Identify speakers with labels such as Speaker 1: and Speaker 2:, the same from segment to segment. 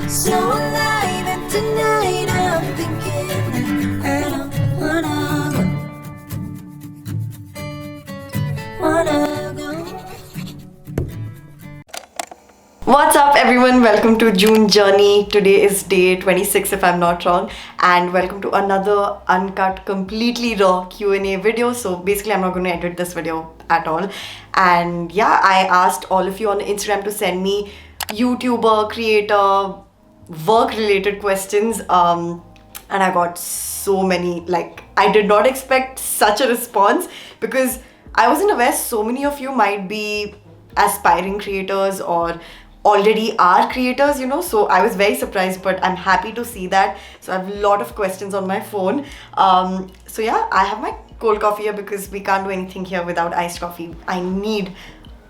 Speaker 1: So alive, and tonight I'm thinking I don't wanna go.
Speaker 2: What's up everyone, welcome to June Journey. Today is day 26 if I'm not wrong, and welcome to another uncut, completely raw Q&A video. So basically I'm not going to edit this video at all. And yeah, I asked all of you on Instagram to send me YouTuber, creator, work related questions, and I got so many. Like, I did not expect such a response because I wasn't aware so many of you might be aspiring creators or already are creators, so I was very surprised, but I'm happy to see that. So I have a lot of questions on my phone. So yeah, I have my cold coffee here because we can't do anything here without iced coffee. I need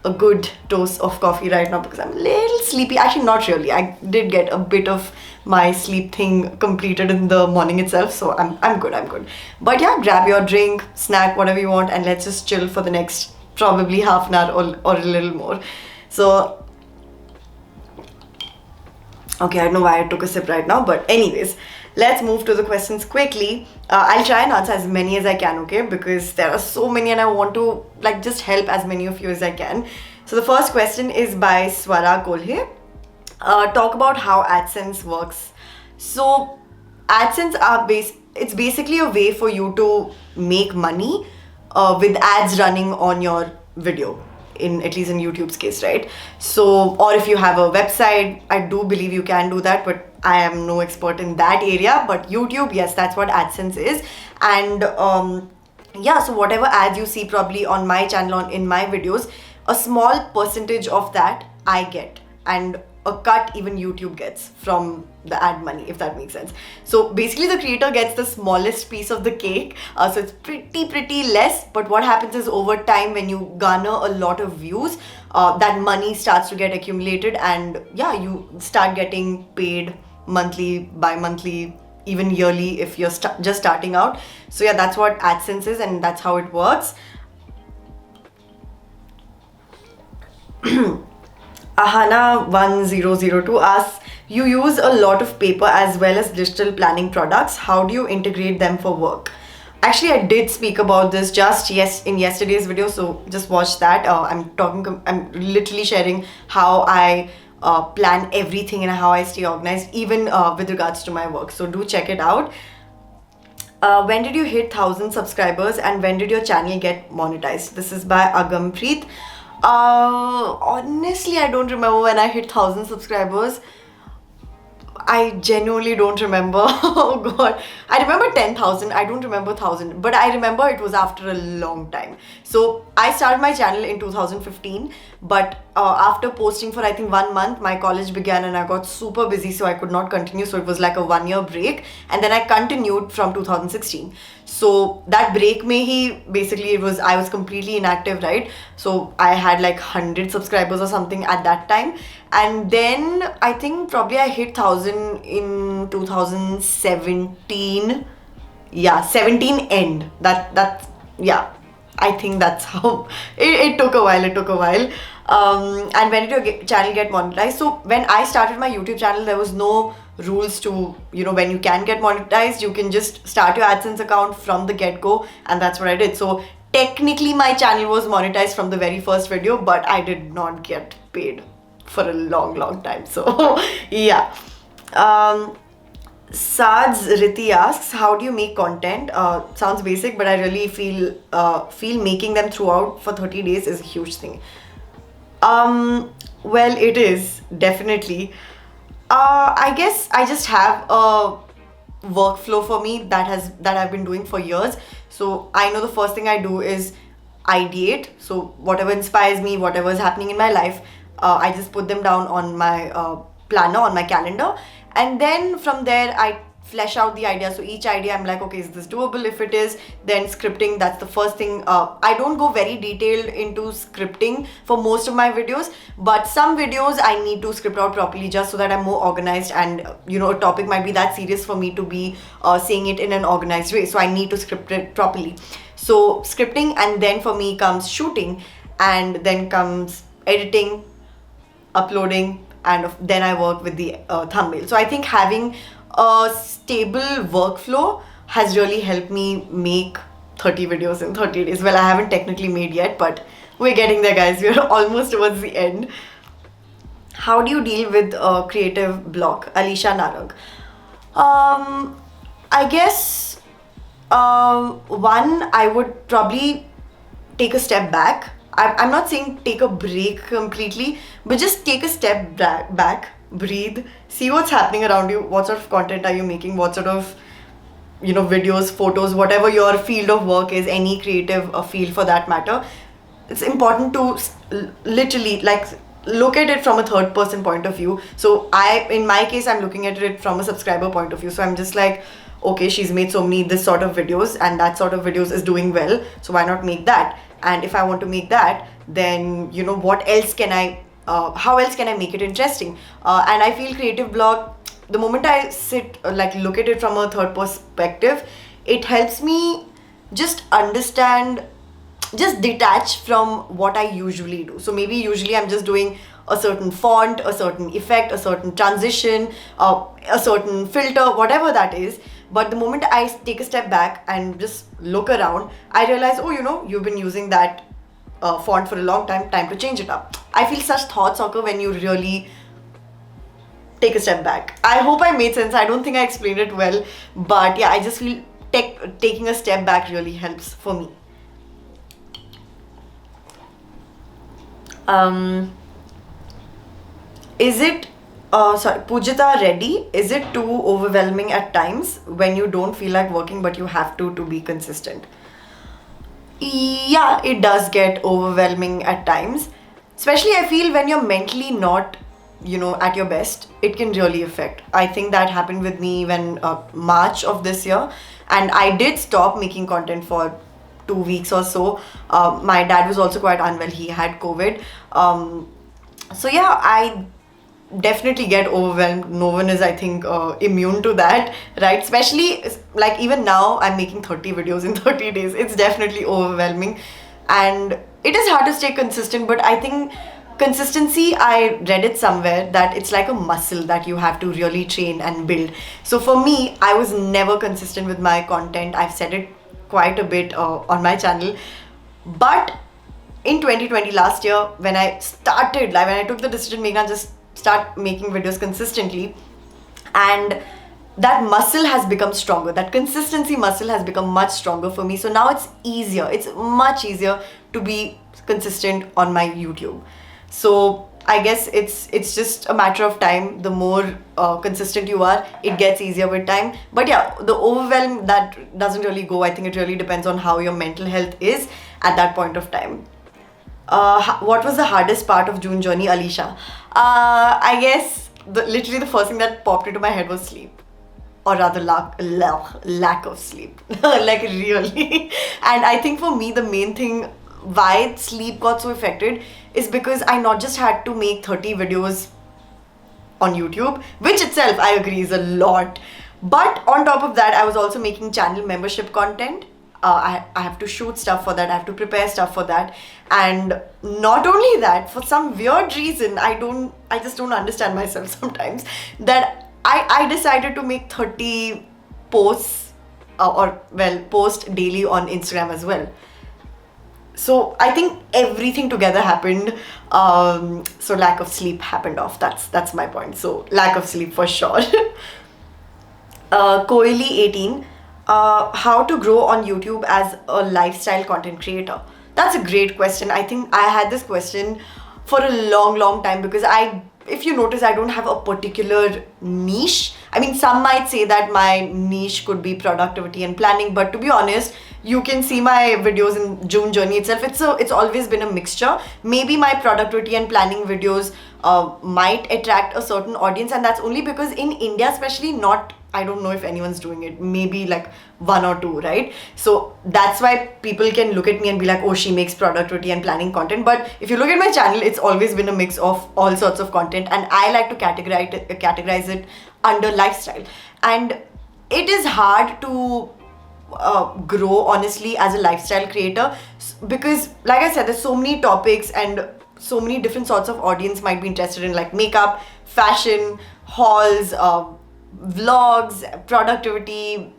Speaker 2: a good dose of coffee right now because I'm a little sleepy. Actually, not really. I did get a bit of my sleep thing completed in the morning itself, so I'm good. But yeah, grab your drink, snack, whatever you want, and let's just chill for the next probably half an hour or a little more. So okay, I don't know why I took a sip right now, but anyways, let's move to the questions quickly. I'll try and answer as many as I can, okay? Because there are so many and I want to just help as many of you as I can. So the first question is by Swara Kolhe. Talk about how AdSense works. So AdSense it's basically a way for you to make money with ads running on your video, at least in YouTube's case, right? So, or if you have a website, I do believe you can do that, but I am no expert in that area. But YouTube, yes, that's what AdSense is. And yeah, so whatever ads you see probably on my channel, in my videos, a small percentage of that I get, and a cut even YouTube gets from the ad money, if that makes sense. So basically the creator gets the smallest piece of the cake, so it's pretty less. But what happens is, over time, when you garner a lot of views, that money starts to get accumulated, and yeah, you start getting paid monthly, bi-monthly, even yearly if you're just starting out. So yeah, that's what AdSense is, and that's how it works. Ahana1002 asks, you use a lot of paper as well as digital planning products. How do you integrate them for work? Actually, I did speak about this just in yesterday's video, so just watch that. I'm literally sharing how I plan everything and how I stay organized, even with regards to my work. So do check it out. When did you hit 1,000 subscribers and when did your channel get monetized? This is by Agampreet. Honestly, I don't remember when I hit 1,000 subscribers. I genuinely don't remember. Oh god, I remember 10,000. I don't remember 1,000, but I remember it was after a long time. So I started my channel in 2015, but after posting for I think 1 month, my college began and I got super busy, so I could not continue. So it was like a 1-year break, and then I continued from 2016. So that break basically I was completely inactive, right? So I had like 100 subscribers or something at that time, and then I think probably I hit 1,000 in 2017. Yeah, 17 end. Yeah, I think that's how it took a while. And when did your channel get monetized? So when I started my YouTube channel, there was no rules to, when you can get monetized. You can just start your AdSense account from the get-go, and that's what I did. So technically my channel was monetized from the very first video, but I did not get paid for a long time. So yeah. Sads Riti asks, how do you make content? Sounds basic, but I really feel making them throughout for 30 days is a huge thing. Well, it is definitely. I guess I just have a workflow for me that I've been doing for years. So I know the first thing I do is ideate. So whatever inspires me, whatever is happening in my life, I just put them down on my planner, on my calendar, and then from there I flesh out the idea. So each idea I'm like, okay, is this doable? If it is, then scripting, that's the first thing. I don't go very detailed into scripting for most of my videos, but some videos I need to script out properly just so that I'm more organized, and a topic might be that serious for me to be saying it in an organized way, so I need to script it properly. So scripting, and then for me comes shooting, and then comes editing, uploading, and then I work with the thumbnail. So I think having a stable workflow has really helped me make 30 videos in 30 days. Well, I haven't technically made yet, but we're getting there, guys. We're almost towards the end. How do you deal with a creative block? Alicia Narang. I guess one, I would probably take a step back. I'm not saying take a break completely, but just take a step back, breathe, see what's happening around you, what sort of content are you making, what sort of videos, photos, whatever your field of work is, any creative field for that matter. It's important to literally like look at it from a third person point of view. So in my case, I'm looking at it from a subscriber point of view. So I'm just like, okay, she's made so many this sort of videos and that sort of videos is doing well, so why not make that? And if I want to make that, then what else can I how else can I make it interesting? And I feel creative block, the moment I sit look at it from a third perspective, it helps me just understand, just detach from what I usually do. So maybe usually I'm just doing a certain font, a certain effect, a certain transition, a certain filter, whatever that is. But the moment I take a step back and just look around, I realize, you've been using that font for a long time to change it up. I feel such thoughts occur when you really take a step back. I hope I made sense. I don't think I explained it well, but yeah, I just feel taking a step back really helps for me. Is it Pujita Reddy, is it too overwhelming at times when you don't feel like working but you have to be consistent? Yeah, it does get overwhelming at times, especially I feel when you're mentally not at your best. It can really affect. I think that happened with me when March of this year, and I did stop making content for 2 weeks or so. My dad was also quite unwell. He had COVID. So yeah, I definitely get overwhelmed. No one is, I think, immune to that, right? Especially like even now I'm making 30 videos in 30 days. It's definitely overwhelming and it is hard to stay consistent, but I think consistency, I read it somewhere that it's like a muscle that you have to really train and build. So for me, I was never consistent with my content. I've said it quite a bit on my channel, but in 2020, last year, when I started, like when I took the decision, Meghna, just start making videos consistently, and that muscle has become stronger. That consistency muscle has become much stronger for me. So now it's easier. It's much easier to be consistent on my YouTube. So I guess it's just a matter of time. The more consistent you are, it gets easier with time. But yeah, the overwhelm, that doesn't really go. I think it really depends on how your mental health is at that point of time. What was the hardest part of June journey, Alicia? I guess literally the first thing that popped into my head was sleep, or rather lack of sleep. Like really. And I think for me, the main thing why sleep got so affected is because I not just had to make 30 videos on YouTube, which itself I agree is a lot, but on top of that I was also making channel membership content. I have to shoot stuff for that, I have to prepare stuff for that, and not only that, for some weird reason, I just don't understand myself sometimes, that I decided to make 30 posts post daily on Instagram as well. So I think everything together happened. So lack of sleep happened off. That's my point. So lack of sleep for sure. Koili 18. How to grow on YouTube as a lifestyle content creator? That's a great question. I think I had this question for a long time because if you notice, I don't have a particular niche. I mean, some might say that my niche could be productivity and planning, but to be honest, you can see my videos in June journey itself. It's always been a mixture. Maybe my productivity and planning videos might attract a certain audience, and that's only because in India especially, I don't know if anyone's doing it, maybe like one or two, right? So that's why people can look at me and be like, oh, she makes productivity and planning content. But if you look at my channel, it's always been a mix of all sorts of content, and I like to categorize it under lifestyle. And it is hard to grow honestly as a lifestyle creator because, like I said, there's so many topics and so many different sorts of audience might be interested in, like makeup, fashion, hauls, vlogs, productivity,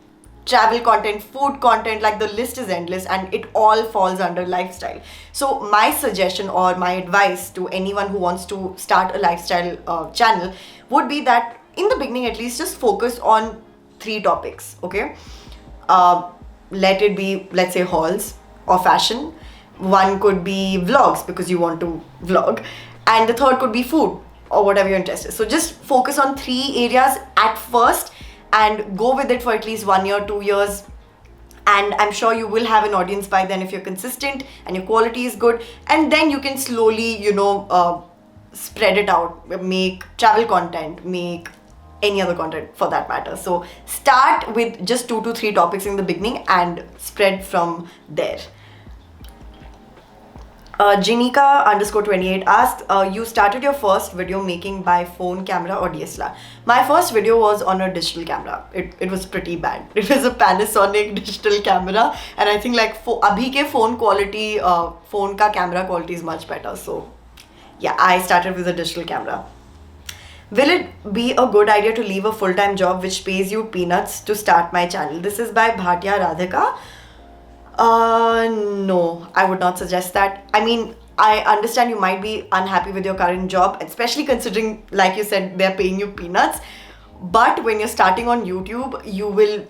Speaker 2: travel content, food content, like the list is endless and it all falls under lifestyle. So my suggestion or my advice to anyone who wants to start a lifestyle channel would be that in the beginning at least just focus on 3 topics, okay? Let it be, let's say, hauls or fashion. One could be vlogs because you want to vlog, and the third could be food or whatever you're interested. So just focus on 3 areas at first and go with it for at least 1 year, 2 years, and I'm sure you will have an audience by then if you're consistent and your quality is good. And then you can slowly, spread it out, make travel content, make any other content for that matter. So start with just 2 to 3 topics in the beginning and spread from there. Jinika _28 asked, you started your first video making by phone camera or DSLR? My first video was on a digital camera. It was pretty bad. It was a Panasonic digital camera, and I think like abhi ke phone quality, phone ka camera quality is much better. So yeah, I started with a digital camera. Will it be a good idea to leave a full-time job which pays you peanuts to start my channel? This is by Bhatia Radhika. No, I would not suggest that. I mean, I understand you might be unhappy with your current job, especially considering, like you said, they're paying you peanuts. But when you're starting on YouTube, you will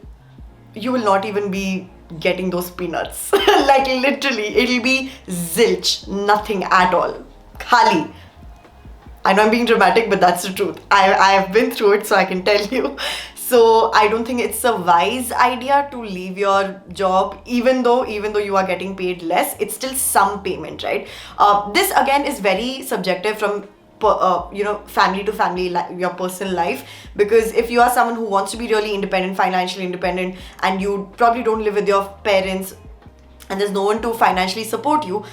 Speaker 2: not even be getting those peanuts. Like literally, it'll be zilch, nothing at all. Khali. I know I'm being dramatic, but that's the truth. I have been through it, so I can tell you. So I don't think it's a wise idea to leave your job, even though you are getting paid less. It's still some payment, right? This again is very subjective from family to family, your personal life. Because if you are someone who wants to be really independent, financially independent, and you probably don't live with your parents, and there's no one to financially support you,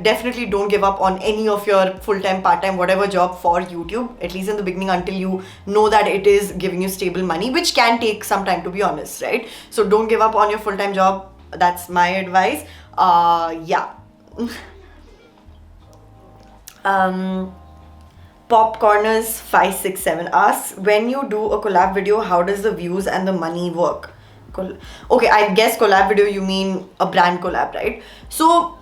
Speaker 2: definitely don't give up on any of your full-time, part-time, whatever job for YouTube, at least in the beginning, until you know that it is giving you stable money, which can take some time, to be honest, right? So don't give up on your full-time job. That's my advice. Yeah. Popcorners 567 asks, when you do a collab video, how does the views and the money work? Okay, I guess collab video you mean a brand collab, right? So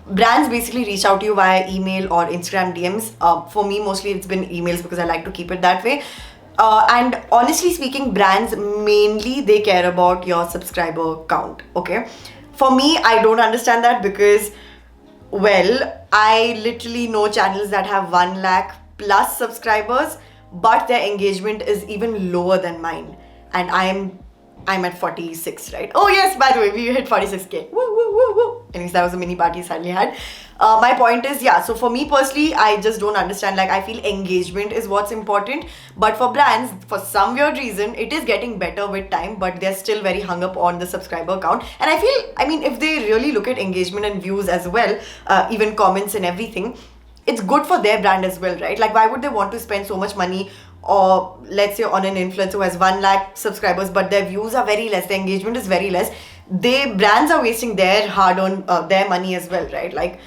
Speaker 2: brands basically reach out to you via email or Instagram DMs. For me, mostly it's been emails because I like to keep it that way. And honestly speaking, brands mainly, they care about your subscriber count, okay? For me, I don't understand that because, well, I literally know channels that have 1 lakh plus subscribers, but their engagement is even lower than mine. And I'm at 46, right? Oh yes, by the way, we hit 46k. Woo, woo, woo, woo. Anyways, that was a mini party suddenly had. My point is, yeah, so for me personally, I just don't understand. Like, I feel engagement is what's important. But for brands, for some weird reason, it is getting better with time, but they're still very hung up on the subscriber count. And I feel, if they really look at engagement and views as well, even comments and everything, it's good for their brand as well, right? Like, why would they want to spend so much money, or let's say on an influencer who has 1 lakh subscribers, but their views are very less, their engagement is very less? Brands are wasting their hard-earned their money as well, right? Like,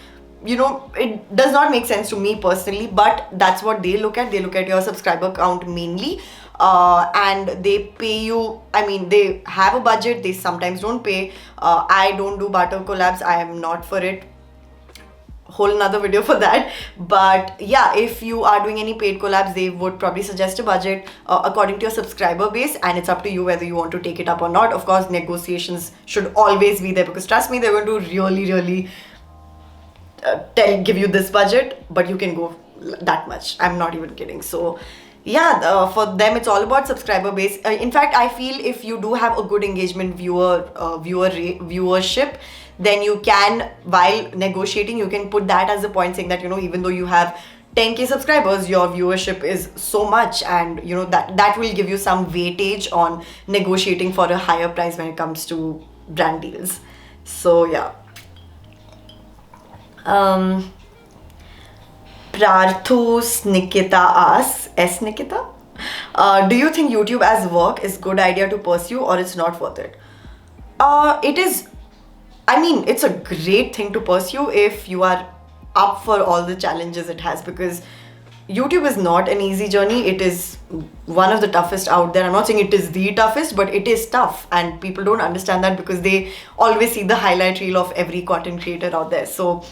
Speaker 2: it does not make sense to me personally, but that's what they look at. They look at your subscriber count mainly, and they pay you. They have a budget. They sometimes don't pay. I don't do barter collabs. I am not for it. Whole another video for that. But yeah, if you are doing any paid collabs, they would probably suggest a budget according to your subscriber base, and it's up to you whether you want to take it up or not. Of course, negotiations should always be there, because trust me, they're going to really give you this budget, but you can go that much. I'm not even kidding. So yeah, for them it's all about subscriber base. In fact, I feel if you do have a good engagement viewership, then you can, while negotiating, you can put that as a point, saying that, even though you have 10k subscribers, your viewership is so much, and that will give you some weightage on negotiating for a higher price when it comes to brand deals. So yeah. Prarthus Nikita asks, Nikita? Do you think YouTube as work is good idea to pursue, or it's not worth it? It is. It's a great thing to pursue if you are up for all the challenges it has, because YouTube is not an easy journey. It is one of the toughest out there. I'm not saying it is the toughest, but it is tough, and people don't understand that because they always see the highlight reel of every content creator out there. So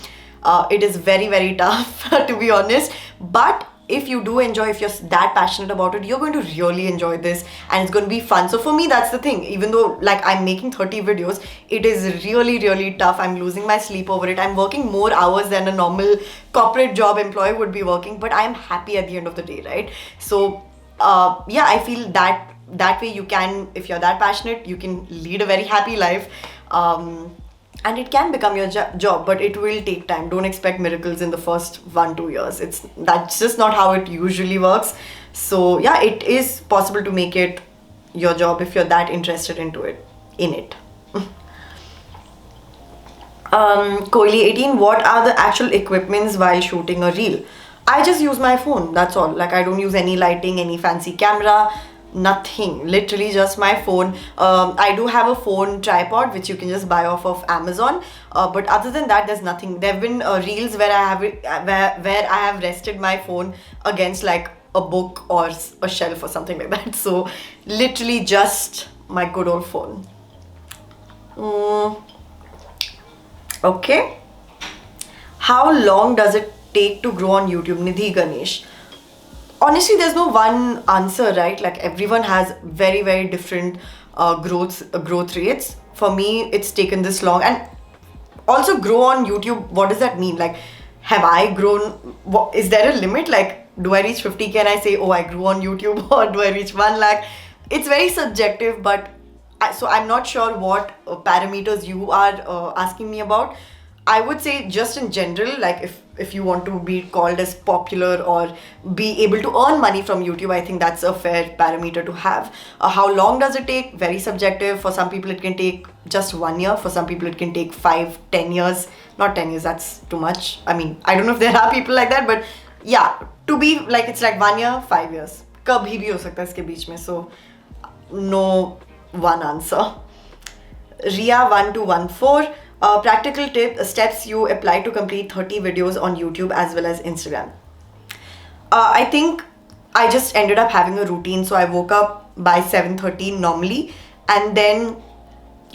Speaker 2: it is very, very tough to be honest. But if you do enjoy, if you're that passionate about it, you're going to really enjoy this, and it's going to be fun. So for me, that's the thing. Even though like I'm making 30 videos, it is really, really tough. I'm losing my sleep over it. I'm working more hours than a normal corporate job employee would be working, but I'm happy at the end of the day, right? So yeah, I feel that way you can, if you're that passionate, you can lead a very happy life. And it can become your job, but it will take time. Don't expect miracles in the first 1-2 years. That's just not how it usually works. So yeah, it is possible to make it your job if you're that interested in it. Koili 18, what are the actual equipments while shooting a reel? I just use my phone, that's all. Like I don't use any lighting, any fancy camera, nothing, literally just my phone. I do have a phone tripod which you can just buy off of Amazon, but other than that there's nothing. There have been reels where where I have rested my phone against like a book or a shelf or something like that. So literally just my good old phone. Okay, how long does it take to grow on YouTube? Nidhi Ganesh. Honestly, there's no one answer, right? Like everyone has very, very different growth rates. For me, it's taken this long. And also grow on YouTube, what does that mean? Like, have I grown? Is there a limit? Like, do I reach 50k and I say, oh, I grew on YouTube? Or do I reach 1 lakh? It's very subjective, but so I'm not sure what parameters you are asking me about. I would say just in general, like if you want to be called as popular or be able to earn money from YouTube, I think that's a fair parameter to have. How long does it take? Very subjective. For some people, it can take just 1 year. For some people, it can take 5-10 years. Not 10 years, that's too much. I mean, I don't know if there are people like that, but yeah, to be like, it's like 1 year, 5 years. कभी भी हो सकता है इसके बीच में. So no one answer. Ria 1214. Practical steps you apply to complete 30 videos on YouTube as well as Instagram. I think I just ended up having a routine. So I woke up by 7:30 normally, and then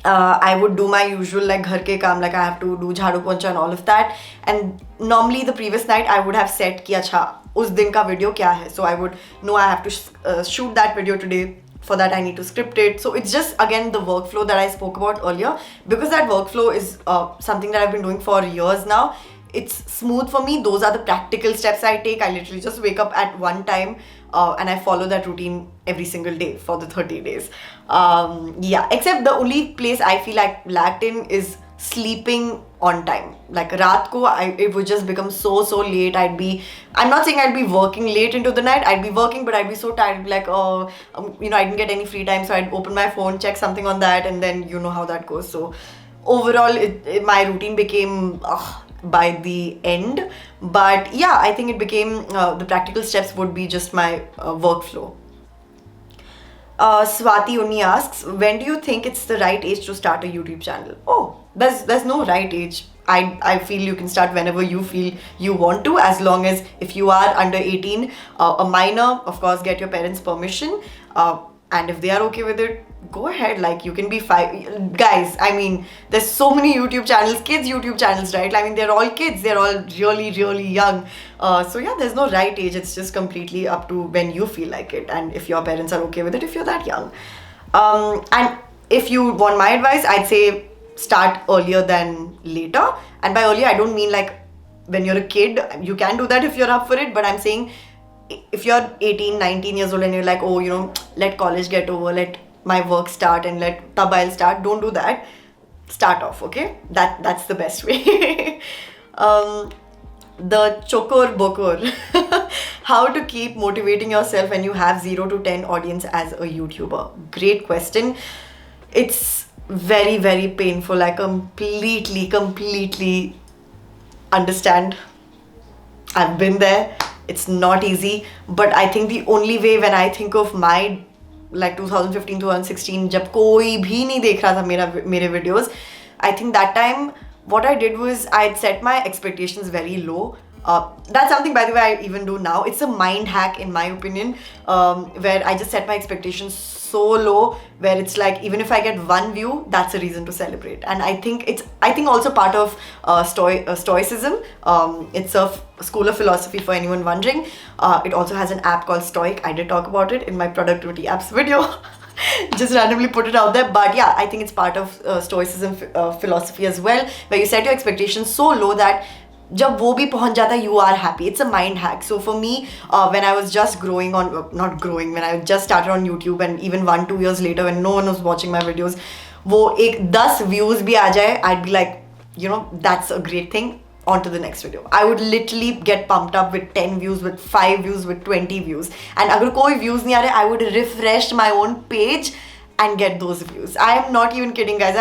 Speaker 2: I would do my usual like ghar ke kaam, like I have to do jhadu poncha and all of that. And normally the previous night I would have set ki acha us din ka video kya hai. So I would know I have to shoot that video today. For that, I need to script it. So it's just, again, the workflow that I spoke about earlier. Because that workflow is something that I've been doing for years now. It's smooth for me. Those are the practical steps I take. I literally just wake up at one time and I follow that routine every single day for the 30 days. Yeah, except the only place I feel like lacked in is sleeping on time. Like raat ko, it would just become so late. I'm not saying I'd be working late into the night. I'd be working, but I'd be so tired. I'd be like, oh, I didn't get any free time. So I'd open my phone, check something on that, and then you know how that goes. So overall, my routine became by the end. But yeah, I think it became, the practical steps would be just my workflow. Swati Unni asks, when do you think it's the right age to start a YouTube channel? Oh, there's no right age. I feel you can start whenever you feel you want to, as long as if you are under 18, a minor, of course, get your parents' permission. And if they are okay with it, go ahead. Like, you can be guys, I mean, there's so many YouTube channels, kids YouTube channels, right? I mean, they're all kids, they're all really, really young. So yeah, there's no right age. It's just completely up to when you feel like it, and if your parents are okay with it, if you're that young. And if you want my advice, I'd say start earlier than later. And by earlier, I don't mean like when you're a kid. You can do that if you're up for it, but I'm saying if you're 18, 19 years old and you're like, oh, let college get over, let my work start, and let tab I'll start. Don't do that. Start off, okay? That's the best way. The Chokor Bokor. How to keep motivating yourself when you have 0 to 10 audience as a YouTuber? Great question. It's very, very painful. I completely understand. I've been there. It's not easy, but I think the only way, when I think of my like 2015, 2016, जब कोई भी नहीं देख रहा था मेरे videos, I think that time what I did was I'd set my expectations very low. That's something, by the way, I even do now. It's a mind hack, in my opinion, where I just set my expectations so low, where it's like, even if I get one view, that's a reason to celebrate. And I think also part of stoicism. It's a school of philosophy, for anyone wondering. It also has an app called Stoic. I did talk about it in my productivity apps video. Just randomly put it out there. But yeah, I think it's part of stoicism philosophy as well, where you set your expectations so low that जब वो भी पहुंच जाता है, you are happy. It's a mind hack. So for me, when I was just growing on, not growing, when I just started on YouTube, and even 1-2 years later when no one was watching my videos, वो एक 10 views भी आ जाए, I'd be like, you know, that's a great thing. On to the next video. I would literally get pumped up with 10 views, with 5 views, with 20 views. And अगर कोई views नहीं आ रहे, I would refresh my own page and get those views. I am not even kidding, guys.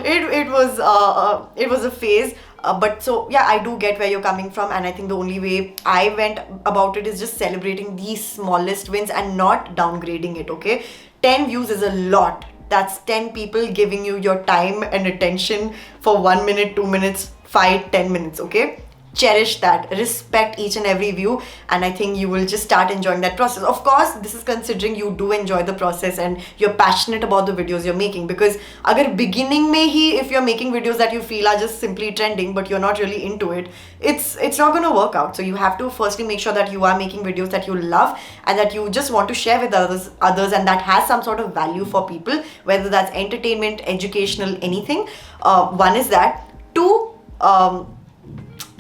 Speaker 2: It was a phase. But so yeah, I do get where you're coming from, and I think the only way I went about it is just celebrating these smallest wins and not downgrading it. Okay, 10 views is a lot. That's 10 people giving you your time and attention for 1 minute, 2 minutes, 5, 10 minutes. Okay, cherish that, respect each and every view, and I think you will just start enjoying that process. Of course, this is considering you do enjoy the process and you're passionate about the videos you're making, because agar beginning mein hi, if you're making videos that you feel are just simply trending but you're not really into it, it's not going to work out. So you have to firstly make sure that you are making videos that you love and that you just want to share with others, and that has some sort of value for people, whether that's entertainment, educational, anything. One is that. Two,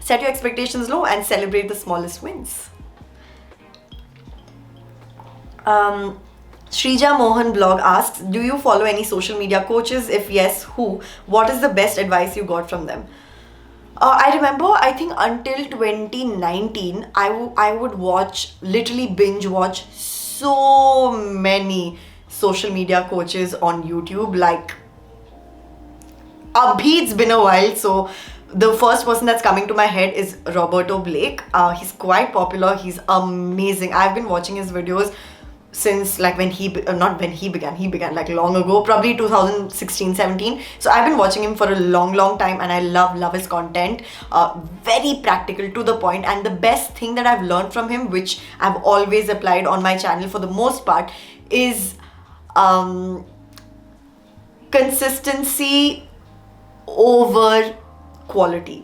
Speaker 2: set your expectations low and celebrate the smallest wins. Shrija Mohan blog asks, do you follow any social media coaches? If yes, who? What is the best advice you got from them? I remember, I think until 2019, I would literally binge watch so many social media coaches on YouTube. Like, abhi it's been a while, so the first person that's coming to my head is Roberto Blake. He's quite popular. He's amazing. I've been watching his videos since like he began like long ago, probably 2016-17. So I've been watching him for a long time, and I love his content. Very practical, to the point. And the best thing that I've learned from him, which I've always applied on my channel for the most part, is consistency over quality.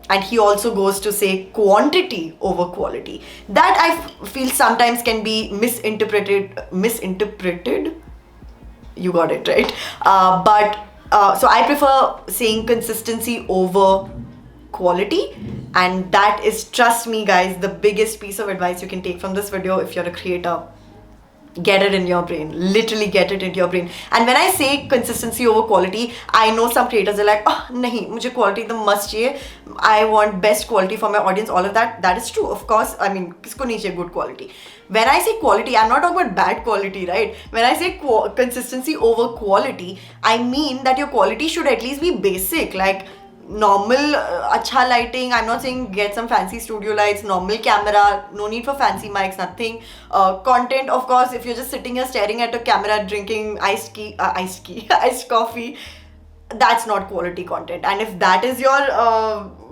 Speaker 2: And he also goes to say quantity over quality. That I feel sometimes can be misinterpreted. You got it right. So I prefer saying consistency over quality, and that is, trust me guys, the biggest piece of advice you can take from this video. If you're a creator, get it in your brain. Literally get it into your brain. And when I say consistency over quality, I know some creators are like, oh nahi, mujhe quality the must chahiye, I want best quality for my audience. All of that is true, of course. I mean, kisko nahi chahiye good quality? When I say quality, I'm not talking about bad quality, right? When I say consistency over quality, I mean that your quality should at least be basic, like normal acha lighting. I'm not saying get some fancy studio lights, normal camera, no need for fancy mics, nothing. Content, of course, if you're just sitting here staring at a camera drinking iced coffee, that's not quality content. And if that is your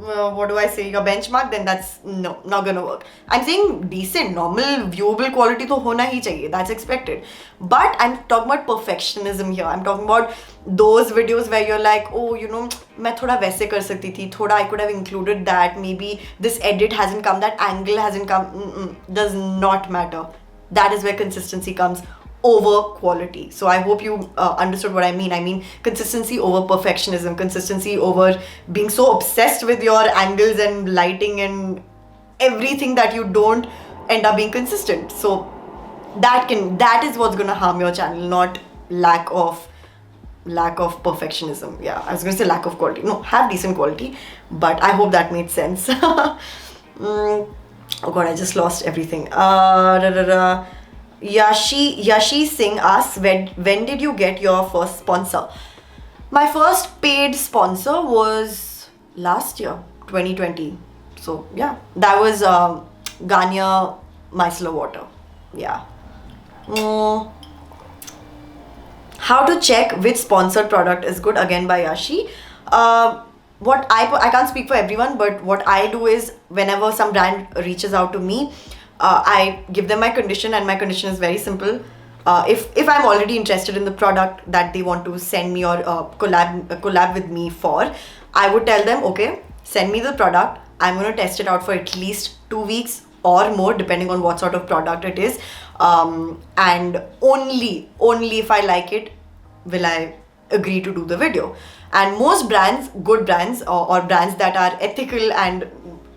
Speaker 2: your benchmark, then that's not gonna work. I'm saying decent, normal, viewable quality to hona hi chahiye. That's expected. But I'm talking about perfectionism here. I'm talking about those videos where you're like, oh, you know, मैं थोड़ा वैसे कर सकती थी, थोड़ा I could have included that, maybe this edit hasn't come, that angle hasn't come. Does not matter. That is where consistency comes over quality. So I hope you understood what I mean. I mean consistency over perfectionism, consistency over being so obsessed with your angles and lighting and everything that you don't end up being consistent. So that is what's gonna harm your channel, not lack of perfectionism. Yeah, I was gonna say lack of quality. No, have decent quality, but I hope that made sense. Oh god, I just lost everything. Yashi Singh asks, when did you get your first sponsor? My first paid sponsor was last year, 2020. So yeah, that was Garnier Micellar Water. Yeah. How to check which sponsored product is good? Again by Yashi. what I can't speak for everyone, but what I do is whenever some brand reaches out to me, I give them my condition, and my condition is very simple. If I'm already interested in the product that they want to send me or collab with me for, I would tell them, okay, send me the product. I'm going to test it out for at least 2 weeks or more, depending on what sort of product it is. And only if I like it, will I agree to do the video. And most brands, good brands, or brands that are ethical and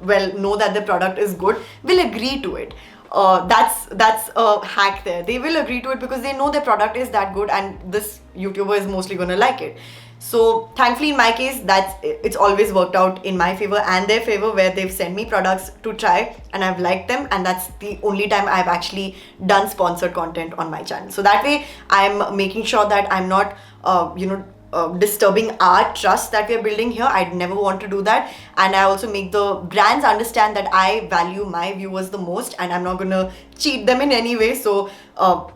Speaker 2: well know that the product is good, will agree to it. That's a hack there. They will agree to it because they know their product is that good and this YouTuber is mostly gonna like it. So thankfully in my case, it's always worked out in my favor and their favor, where they've sent me products to try and I've liked them, and that's the only time I've actually done sponsored content on my channel. So that way I'm making sure that I'm not disturbing our trust that we're building here. I'd never want to do that. And I also make the brands understand that I value my viewers the most and I'm not gonna cheat them in any way. So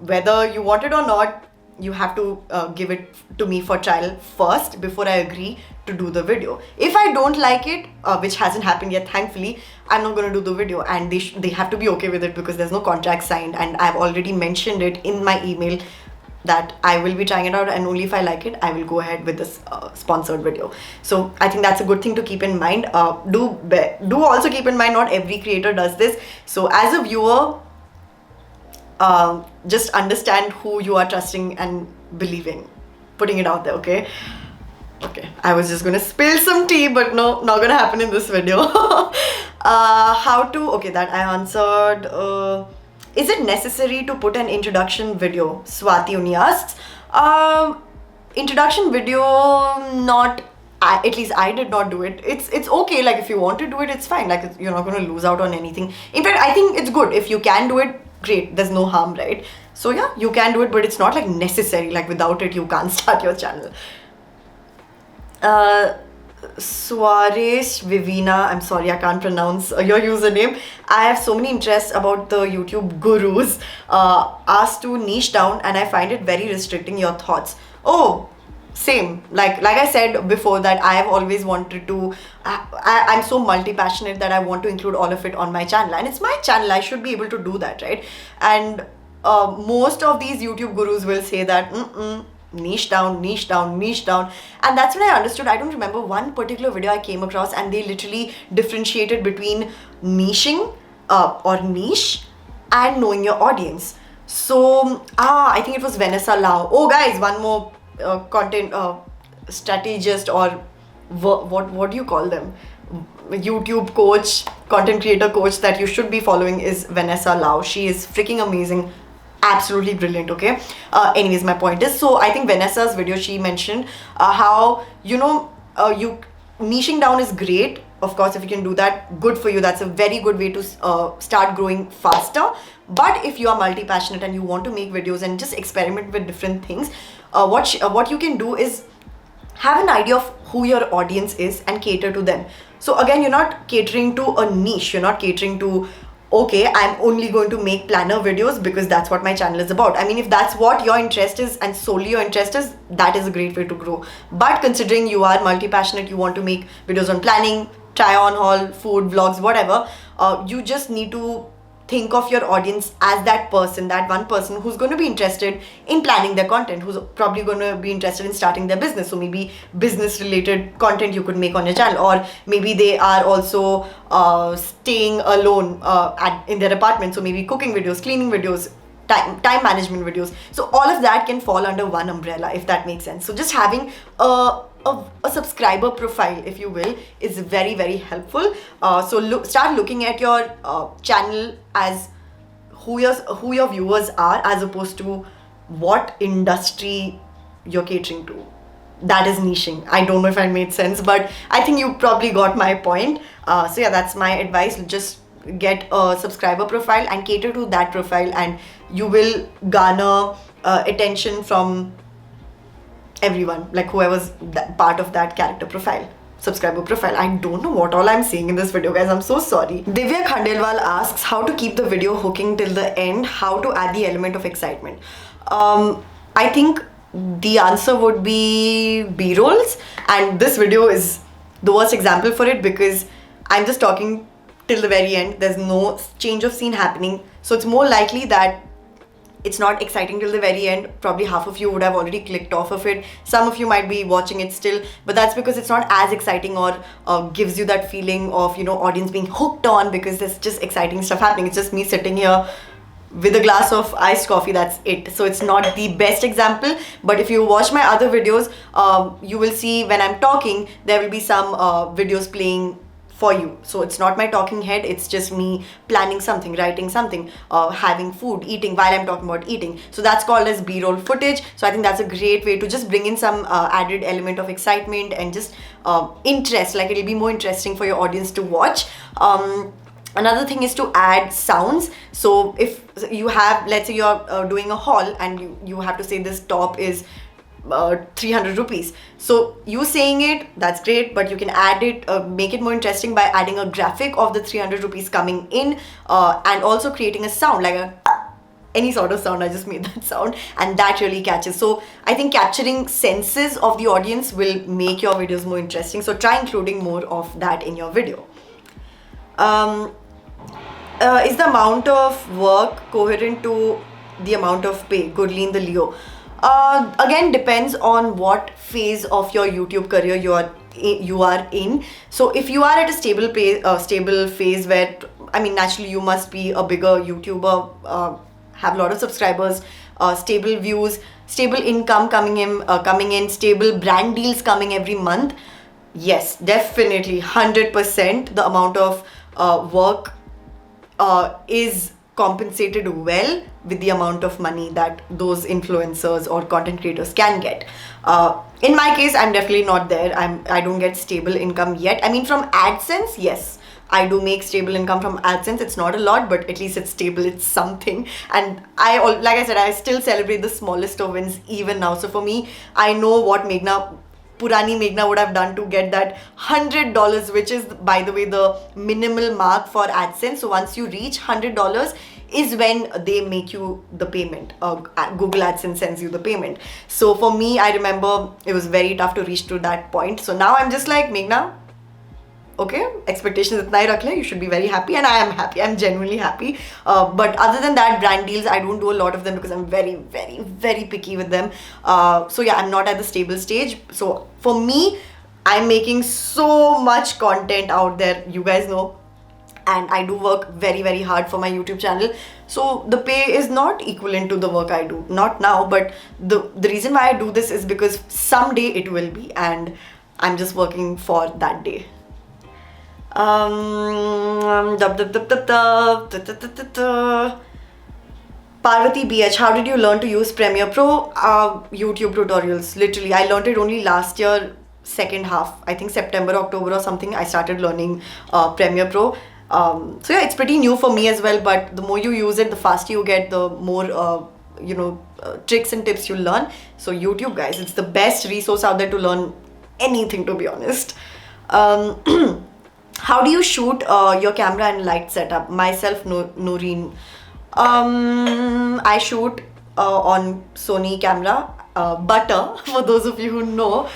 Speaker 2: whether you want it or not, you have to give it to me for trial first before I agree to do the video. If I don't like it, which hasn't happened yet thankfully, I'm not going to do the video, and they have to be okay with it because there's no contract signed, and I've already mentioned it in my email that I will be trying it out, and only if I like it I will go ahead with this sponsored video. So I think that's a good thing to keep in mind. Do also keep in mind not every creator does this. So as a viewer, just understand who you are trusting and believing. Putting it out there, okay? Okay, I was just gonna spill some tea, but no, not gonna happen in this video. Okay, that I answered. Is it necessary to put an introduction video? Swati Uni asks. Introduction video, not. At least I did not do it. It's okay. Like if you want to do it, it's fine. Like you're not gonna lose out on anything. In fact, I think it's good if you can do it. Great. There's no harm, right? So yeah, you can do it, but it's not like necessary. Like without it, you can't start your channel. Suaresh Vivina, I'm sorry, I can't pronounce your username. I have so many interests about the YouTube gurus. Asked to niche down, and I find it very restricting. Your thoughts? Oh, same. Like I said before, that I have always wanted to. I'm so multi-passionate that I want to include all of it on my channel, and it's my channel. I should be able to do that, right? And most of these YouTube gurus will say that niche down, and that's when I understood. I don't remember one particular video I came across, and they literally differentiated between niching or niche and knowing your audience. So I think it was Vanessa Lau. Oh guys, one more content strategist, or what do you call them, YouTube coach, content creator coach that you should be following is Vanessa Lau. She is freaking amazing, absolutely brilliant. Okay, anyways, my point is, so I think Vanessa's video, she mentioned how you niching down is great. Of course, if you can do that, good for you. That's a very good way to start growing faster. But if you are multi-passionate and you want to make videos and just experiment with different things, what you can do is have an idea of who your audience is and cater to them. So again, you're not catering to a niche. You're not catering to, okay, I'm only going to make planner videos because that's what my channel is about. I mean, if that's what your interest is and solely your interest is, that is a great way to grow. But considering you are multi-passionate, you want to make videos on planning, try on haul, food, vlogs, whatever, you just need to think of your audience as that person, that one person who's going to be interested in planning their content, who's probably going to be interested in starting their business. So maybe business related content you could make on your channel, or maybe they are also staying alone in their apartment. So maybe cooking videos, cleaning videos, time management videos. So all of that can fall under one umbrella, if that makes sense. So just having a subscriber profile, if you will, is very, very helpful. So start looking at your channel as who your viewers are, as opposed to what industry you're catering to. That is niching. I don't know if I made sense, but I think you probably got my point. So yeah, that's my advice. Just get a subscriber profile and cater to that profile, and you will garner attention from everyone, like whoever's part of that character profile, subscriber profile. I don't know what all I'm saying in this video, guys. I'm so sorry. Divya Khandelwal asks how to keep the video hooking till the end, how to add the element of excitement. I think the answer would be B-rolls, and this video is the worst example for it because I'm just talking till the very end. There's no change of scene happening. So it's more likely that it's not exciting till the very end. Probably half of you would have already clicked off of it. Some of you might be watching it still, but that's because it's not as exciting or gives you that feeling of, audience being hooked on because there's just exciting stuff happening. It's just me sitting here with a glass of iced coffee, that's it. So it's not the best example, but if you watch my other videos, you will see when I'm talking, there will be some videos playing for you. So it's not my talking head, it's just me planning something, writing something, having food, eating while I'm talking about eating. So that's called as B-roll footage. So I think that's a great way to just bring in some added element of excitement and just interest, like it'll be more interesting for your audience to watch. Another thing is to add sounds. So if you have, let's say you're doing a haul and you have to say this top is 300 rupees. So you saying it, that's great, but you can add it, make it more interesting by adding a graphic of the 300 rupees coming in and also creating a sound like any sort of sound. I just made that sound and that really catches. So I think capturing senses of the audience will make your videos more interesting. So try including more of that in your video. Is the amount of work coherent to the amount of pay? Gurleen the Leo. Again, depends on what phase of your YouTube career you are in. So if you are at a stable phase where, I mean, naturally you must be a bigger YouTuber, have a lot of subscribers, stable views, stable income coming in, stable brand deals coming every month. Yes, definitely 100% the amount of work is compensated well with the amount of money that those influencers or content creators can get. In my case, I'm definitely not there. I don't get stable income yet. I mean, from AdSense, yes, I do make stable income from AdSense. It's not a lot, but at least it's stable. It's something. And like I said, I still celebrate the smallest of wins even now. So for me, I know what Purani Meghna would have done to get that $100, which is, by the way, the minimal mark for AdSense. So once you reach $100 is when they make you the payment. Google AdSense sends you the payment. So for me, I remember it was very tough to reach to that point. So now I'm just like, Meghna, okay, expectations itna hi rakh le, you should be very happy, and I am happy. I'm genuinely happy. But other than that, brand deals, I don't do a lot of them because I'm very, very, very picky with them. So yeah, I'm not at the stable stage. So for me, I'm making so much content out there, you guys know, and I do work very, very hard for my YouTube channel. So the pay is not equivalent to the work I do. Not now, but the reason why I do this is because someday it will be, and I'm just working for that day. Parvati BH, how did you learn to use Premiere Pro? YouTube tutorials. Literally, I learned it only last year, second half. I think September, October or something, I started learning Premiere Pro. So yeah, it's pretty new for me as well, but the more you use it, the faster you get, the more tricks and tips you learn. So YouTube, guys, it's the best resource out there to learn anything, to be honest. How do you shoot your camera and light setup? Myself, Noreen. I shoot on Sony camera, Butter, for those of you who know.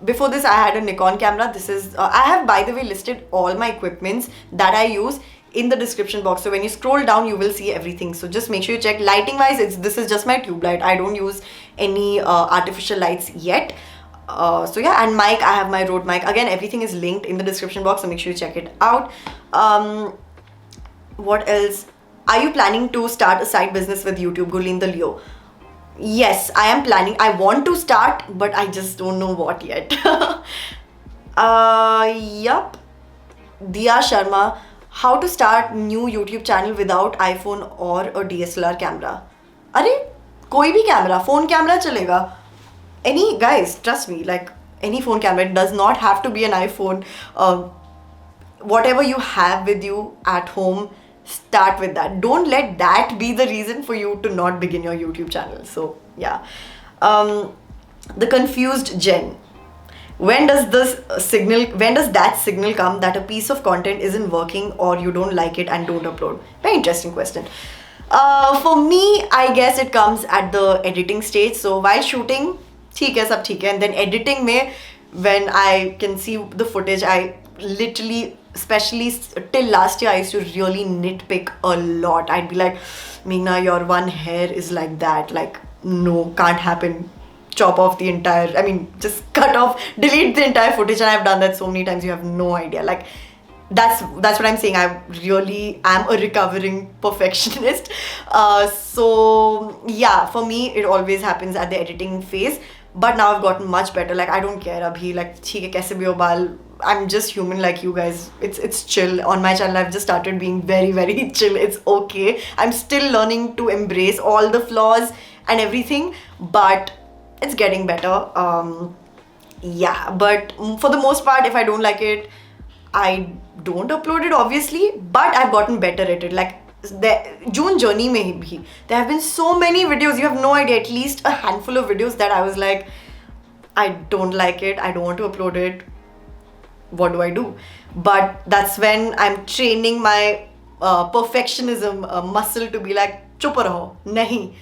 Speaker 2: Before this, I had a Nikon camera. This is, I have, by the way, listed all my equipments that I use in the description box. So when you scroll down, you will see everything. So just make sure you check. Lighting wise, this is just my tube light. I don't use any artificial lights yet. So yeah, and mic, I have my Rode mic. Again, everything is linked in the description box, so make sure you check it out. What else? Are you planning to start a side business with YouTube? Gurleen the Leo. Yes, I am planning. I want to start, but I just don't know what yet. Yup. Diya Sharma. How to start new YouTube channel without iPhone or a DSLR camera? Arey, koi bhi camera, phone camera chalega. Any, guys, trust me, like any phone camera, it does not have to be an iPhone. Whatever you have with you at home, start with that. Don't let that be the reason for you to not begin your YouTube channel. So yeah. The confused Jen. When does that signal come that a piece of content isn't working or you don't like it and don't upload? Very interesting question. For me, I guess it comes at the editing stage. So while shooting, ठीक है, सब ठीक है, and then editing में when I can see the footage, I literally, especially till last year, I used to really nitpick a lot. I'd be like, Meghna, your one hair is like that. Like, no, can't happen. Chop off the entire, I mean, just cut off, delete the entire footage. And I've done that so many times, you have no idea. Like, that's what I'm saying. I really am a recovering perfectionist. So yeah, for me it always happens at the editing phase. But now I've gotten much better. Like, I don't care abhi, like theek hai, kaise bhi ho baal. I'm just human like you guys. It's chill. On my channel I've just started being very, very chill. It's okay. I'm still learning to embrace all the flaws and everything, but it's getting better. Yeah, but for the most part, if I don't like it, I don't upload it, obviously, but I've gotten better at it. Like, the June journey mein bhi, there have been so many videos, you have no idea, at least a handful of videos that I was like, I don't like it, I don't want to upload it, what do I do? But that's when I'm training my perfectionism muscle to be like, chup raho, nahi,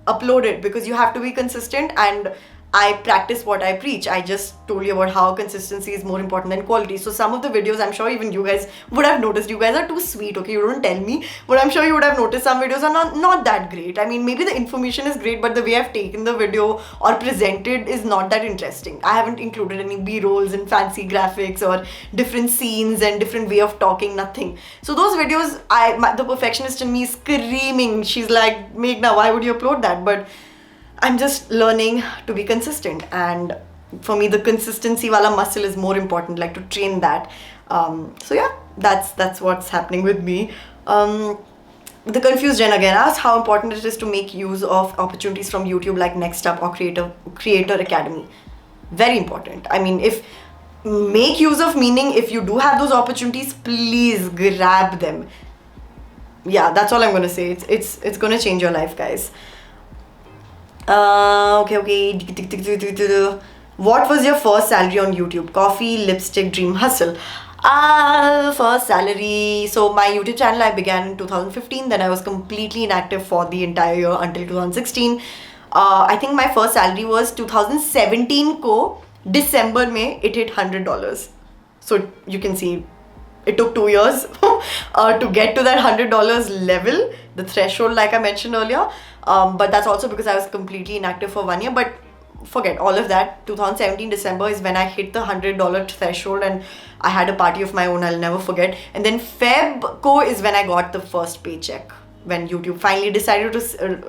Speaker 2: upload it, because you have to be consistent. And I practice what I preach. I just told you about how consistency is more important than quality. So some of the videos, I'm sure even you guys would have noticed. You guys are too sweet, okay? You don't tell me, but I'm sure you would have noticed some videos are not that great. I mean, maybe the information is great, but the way I've taken the video or presented is not that interesting. I haven't included any B-rolls and fancy graphics or different scenes and different way of talking, nothing. So those videos, the perfectionist in me is screaming. She's like, Meghna, why would you upload that? But I'm just learning to be consistent, and for me the consistency wala muscle is more important, like to train that. So yeah, that's what's happening with me. The confused Jen again asked how important it is to make use of opportunities from YouTube like Next Up or Creator Academy. Very important. I mean, if make use of, meaning if you do have those opportunities, please grab them. Yeah, that's all I'm gonna say. It's gonna change your life, guys. Okay. What was your first salary on YouTube? Coffee, lipstick, dream hustle. First salary. So my YouTube channel I began in 2015. Then I was completely inactive for the entire year until 2016. I think my first salary was 2017 ko December mein it hit $100. So you can see it took 2 years to get to that $100 level, the threshold like I mentioned earlier. But that's also because I was completely inactive for 1 year. But forget all of that. 2017 December is when I hit the $100 threshold, and I had a party of my own, I'll never forget. And then Feb ko is when I got the first paycheck, when YouTube finally decided to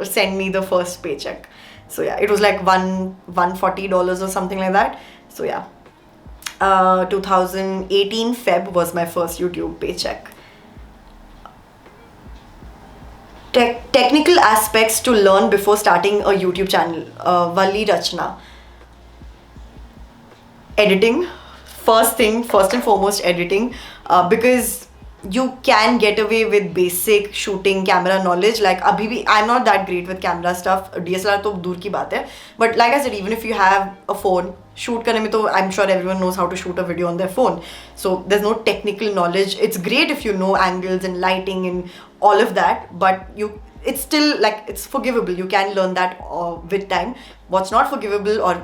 Speaker 2: send me the first paycheck. So yeah, it was like $140 or something like that. So yeah, 2018 Feb was my first YouTube paycheck. Technical aspects to learn before starting a YouTube channel. Valli Rachna. Editing. First and foremost, editing. Because you can get away with basic shooting camera knowledge. Like abhi bhi, I'm not that great with camera stuff. DSLR to dur ki baat hai. But like I said, even if you have a phone, shoot karne mein to I'm sure everyone knows how to shoot a video on their phone. So there's no technical knowledge. It's great if you know angles and lighting and all of that, but it's still like, it's forgivable. You can learn that with time. What's not forgivable, or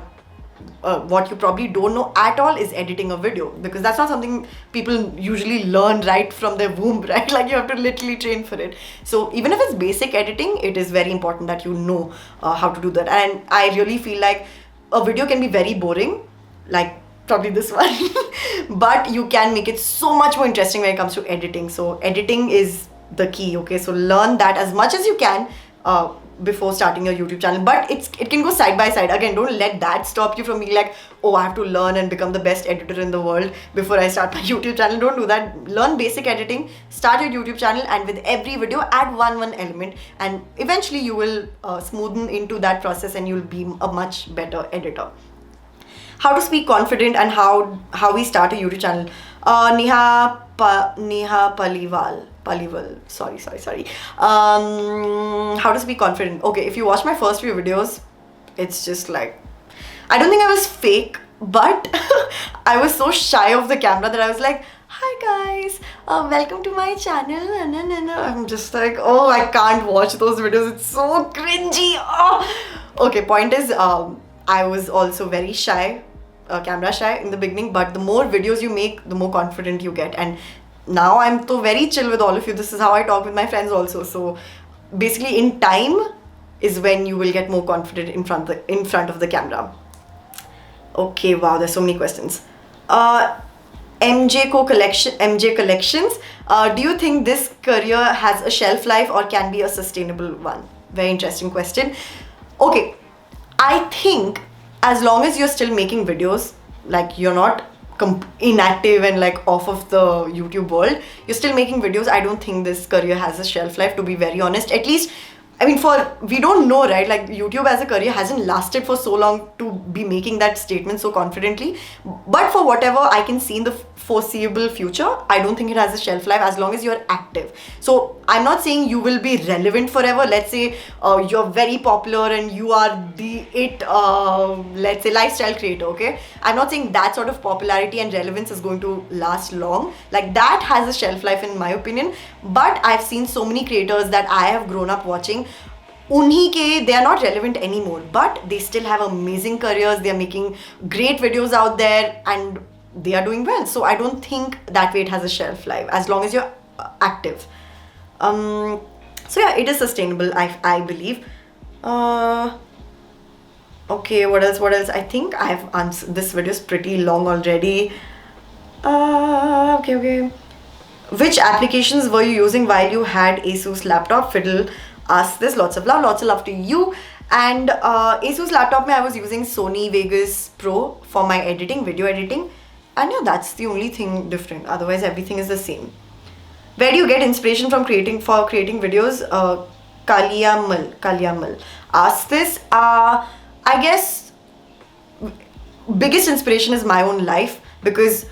Speaker 2: what you probably don't know at all, is editing a video, because that's not something people usually learn right from their womb, right? Like you have to literally train for it. So even if it's basic editing, it is very important that you know how to do that. And I really feel like a video can be very boring, like probably this one, but you can make it so much more interesting when it comes to editing. So editing is the key, okay? So learn that as much as you can before starting your YouTube channel. But it can go side by side. Again, don't let that stop you from being like, oh, I have to learn and become the best editor in the world before I start my YouTube channel. Don't do that. Learn basic editing, start your YouTube channel, and with every video add one element, and eventually you will smoothen into that process and you'll be a much better editor. How to speak confident and how we start a YouTube channel. Neha Palival. Sorry. How to speak confident. Okay, if you watch my first few videos, it's just like, I don't think I was fake, but I was so shy of the camera that I was like, hi guys, welcome to my channel. I'm just like, oh, I can't watch those videos. It's so cringy. Oh. Okay, point is, I was also very shy camera shy in the beginning, but the more videos you make, the more confident you get. And now I'm so very chill with all of you. This is how I talk with my friends also. So basically, in time is when you will get more confident in front of the camera. Okay, wow, there's so many questions. MJ Collections. Do you think this career has a shelf life or can be a sustainable one? Very interesting question. Okay, I think as long as you're still making videos, like you're not inactive and like off of the YouTube world, you're still making videos, I don't think this career has a shelf life, to be very honest. At least, I mean, we don't know, right? Like YouTube as a career hasn't lasted for so long to be making that statement so confidently. But for whatever I can see in the foreseeable future, I don't think it has a shelf life as long as you're active. So I'm not saying you will be relevant forever. Let's say you're very popular and you are let's say lifestyle creator, okay? I'm not saying that sort of popularity and relevance is going to last long. Like that has a shelf life in my opinion. But I've seen so many creators that I have grown up watching, they are not relevant anymore, but they still have amazing careers. They are making great videos out there and they are doing well. So I don't think that way it has a shelf life as long as you're active. So yeah, it is sustainable, I believe. Okay, what else? I think I have answered. This video is pretty long already. Okay. Which applications were you using while you had Asus laptop? Fiddle asks this. Lots of love to you. And Asus laptop, I was using Sony Vegas Pro for my video editing. And yeah, that's the only thing different. Otherwise, everything is the same. Where do you get inspiration from creating videos? Kalyamal asks this. I guess biggest inspiration is my own life, because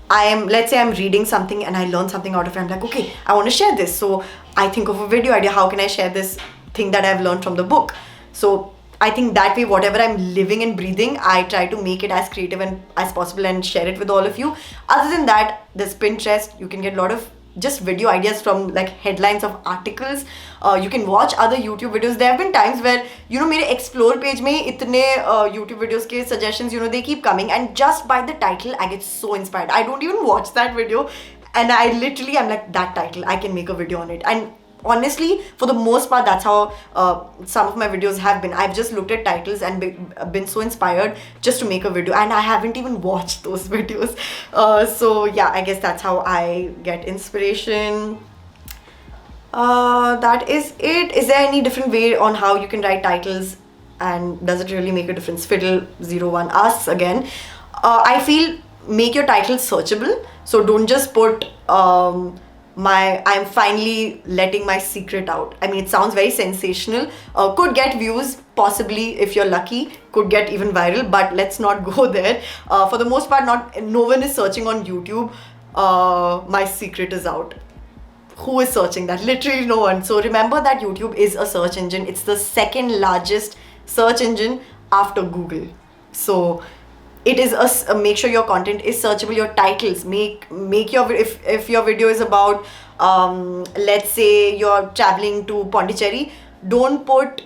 Speaker 2: let's say I'm reading something and I learn something out of it. I'm like, okay, I want to share this. So I think of a video idea. How can I share this thing that I've learned from the book? So I think that way, whatever I'm living and breathing, I try to make it as creative and as possible and share it with all of you. Other than that, there's Pinterest. You can get a lot of just video ideas from like headlines of articles. You can watch other YouTube videos. There have been times where, मेरे explore page में इतने YouTube videos के suggestions, they keep coming, and just by the title, I get so inspired. I don't even watch that video, and I'm like, that title, I can make a video on it. And honestly, for the most part, that's how some of my videos have been. I've just looked at titles and been so inspired just to make a video, and I haven't even watched those videos. So yeah, I guess that's how I get inspiration. That is it. Is there any different way on how you can write titles, and does it really make a difference? Fiddle01 asks again. I feel make your title searchable. So don't just put I'm finally letting my secret out. I mean, it sounds very sensational. Could get views, possibly, if you're lucky, could get even viral, but let's not go there. For the most part, no one is searching on YouTube, my secret is out. Who is searching that? Literally no one. So remember that YouTube is a search engine. It's the second largest search engine after Google. So it is make sure your content is searchable. Your titles, make your, if your video is about let's say you're traveling to Pondicherry, don't put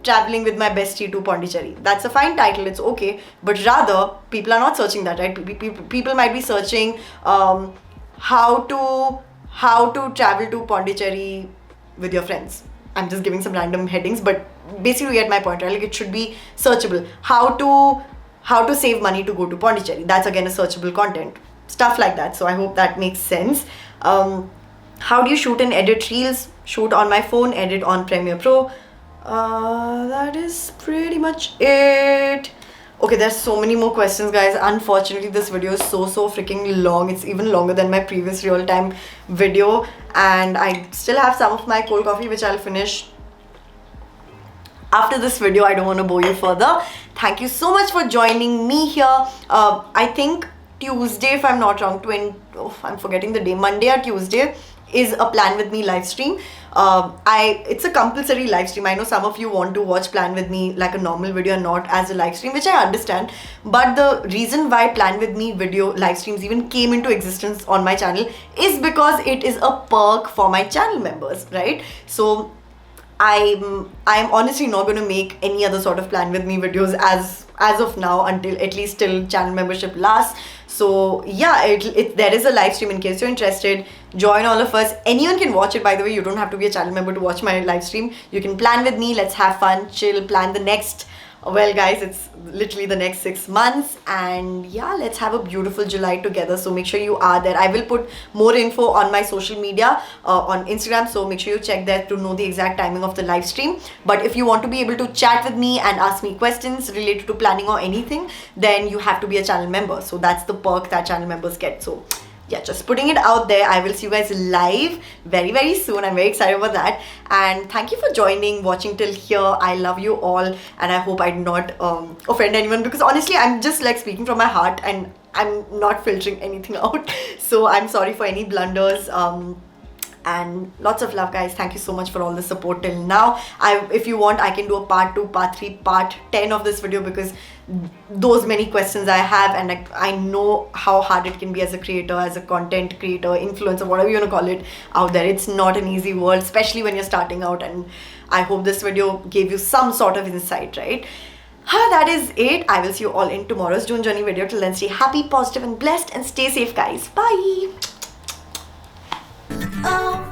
Speaker 2: traveling with my bestie to Pondicherry. That's a fine title, it's okay, but rather people are not searching that, right? People might be searching how to travel to Pondicherry with your friends. I'm just giving some random headings, but basically you get my point, right? Like, it should be searchable. How to save money to go to Pondicherry. That's again a searchable content. Stuff like that. So I hope that makes sense. How do you shoot and edit reels? Shoot on my phone, edit on Premiere Pro. That is pretty much it. Okay, there's so many more questions, guys. Unfortunately, this video is so freaking long. It's even longer than my previous real-time video. And I still have some of my cold coffee, which I'll finish after this video. I don't want to bore you further. Thank you so much for joining me here. I think Tuesday, if I'm not wrong, I'm forgetting the day. Monday or Tuesday is a Plan With Me live stream. It's a compulsory live stream. I know some of you want to watch Plan With Me like a normal video and not as a live stream, which I understand. But the reason why Plan With Me video live streams even came into existence on my channel is because it is a perk for my channel members, right? So I'm honestly not going to make any other sort of plan with me videos as of now, until at least till channel membership lasts. So yeah, there is a live stream in case you're interested. Join all of us. Anyone can watch it, by the way. You don't have to be a channel member to watch my live stream. You can plan with me. Let's have fun, chill, plan the next, well guys, it's literally the next 6 months, and yeah, let's have a beautiful July together. So make sure you are there. I will put more info on my social media, on Instagram, so make sure you check there to know the exact timing of the live stream. But if you want to be able to chat with me and ask me questions related to planning or anything, then you have to be a channel member. So that's the perk that channel members get. So yeah, just putting it out there. I will see you guys live very, very soon. I'm very excited about that. And thank you for joining, watching till here. I love you all, and I hope I did not offend anyone, because honestly, I'm just like speaking from my heart and I'm not filtering anything out. So I'm sorry for any blunders. And lots of love, guys. Thank you so much for all the support till now. If you want, I can do a part 2, part 3, part 10 of this video, because those many questions I have, and like, I know how hard it can be as a creator, as a content creator, influencer, whatever you want to call it out there. It's not an easy world, especially when you're starting out, and I hope this video gave you some sort of insight, right? That is it. I will see you all in tomorrow's June Journey video. Till then, stay happy, positive and blessed, and stay safe, guys. Bye.
Speaker 1: Oh,